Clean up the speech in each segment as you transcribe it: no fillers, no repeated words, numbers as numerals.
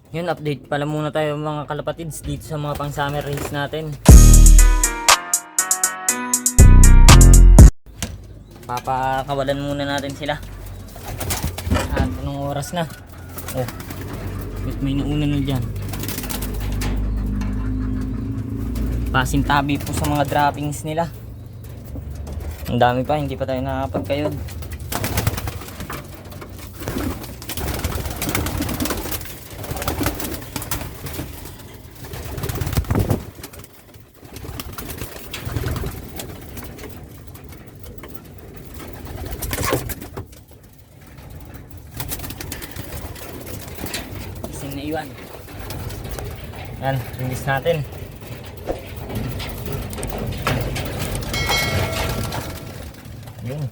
Yun, update pala muna tayo mga kalapatids dito sa mga pang summer race natin. Papakawalan muna natin sila. At anong oras na? Oh, may nauna na dyan. Pasintabi po sa mga droppings nila. Ang dami pa, hindi pa tayo nakakapagkayod. Ising na iwan. Yan, release natin. Yun.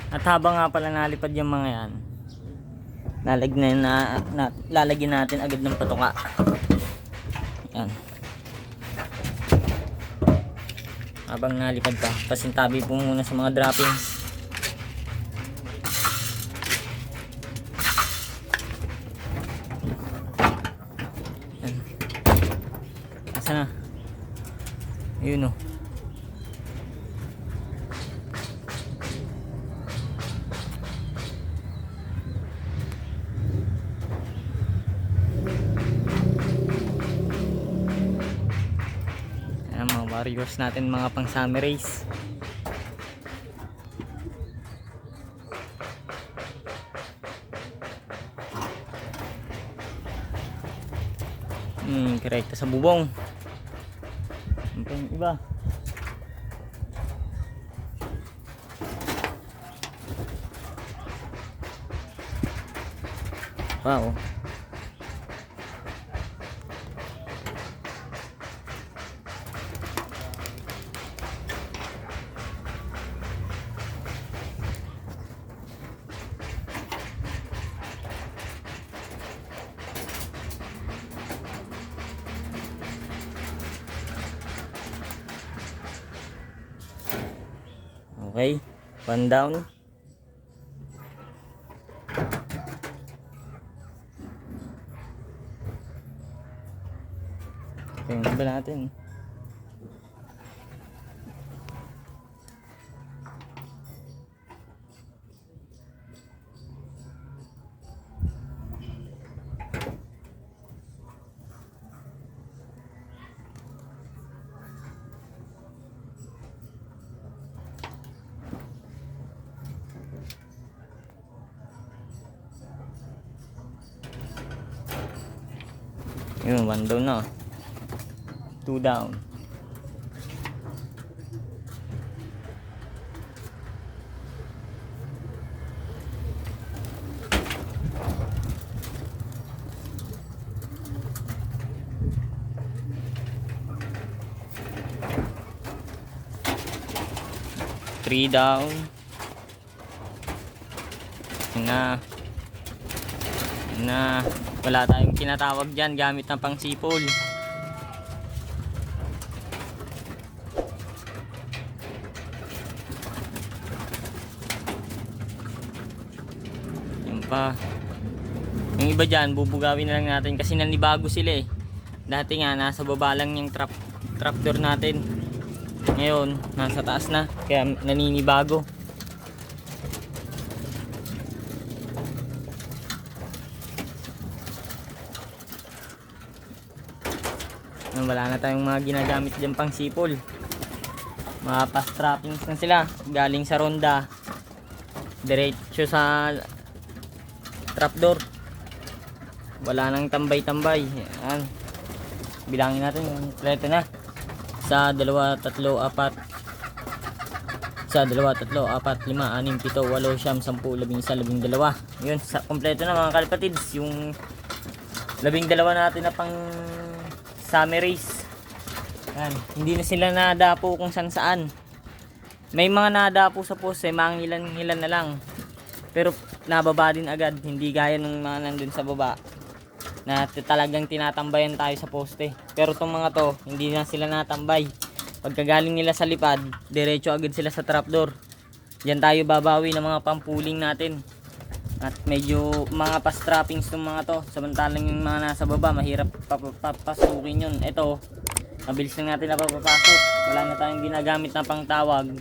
At habang nga pala nalipad yung mga yan, lalagyan natin agad ng patuka. Yan. Habang nalipad pa, pasintabi po muna sa mga droppings. Yan. Asa na? Yun o. Mga warriors natin, mga pang summer race. Direkta sa bubong. Ano pa yung iba? Wow. Okay, one down. Okay, yung iba natin. Yun, one down na. Two down. Three down. Na wala tayong tinatawag dyan gamit ng pang sipol. Yan pa. Yung iba dyan bubugawin na lang natin kasi nanibago sila eh. Dati nga nasa baba lang yung trapdoor natin, ngayon nasa taas na kaya naninibago. Wala na tayong mga ginagamit dyan pang sipol. Mga fast trappings na sila galing sa ronda diretso sa trapdoor. Wala nang tambay-tambay. Yan. Bilangin natin yung kompleto na. Sa 2, 3, 4. Sa 2, 3, 4, 5, 6, 7, 8, 9, 10, 11, 12. Yun, sa kompleto na mga kalapatids. Yung 12 natin na pang summer race. Yan. Hindi na sila nadapo kung saan. May mga nadapo sa poste, mga ilan na lang. Pero nababa din agad. Hindi gaya ng mga nandun sa baba na talagang tinatambayan tayo sa poste. Pero itong mga to, hindi na sila natambay. Pagkagaling nila sa lipad, diretso agad sila sa trapdoor. Diyan tayo babawi ng mga pampuling natin. At medyo mga fast trappings tong mga to. Samantalang yung mga nasa baba, mahirap papasukin yun. Ito, mabilis lang natin napapapasok. Wala na tayong ginagamit na pangtawag.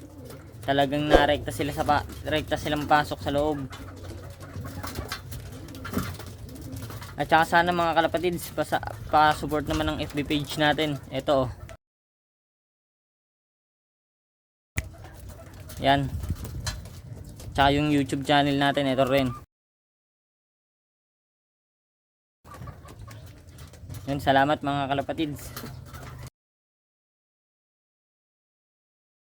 Talagang narekta sila rekta silang pasok sa loob. At saka sana mga kalapatids, pa-support naman ng FB page natin. Ito, oh. Yan. Tsaka yung YouTube channel natin, ito rin. Yun, salamat mga kalapatids.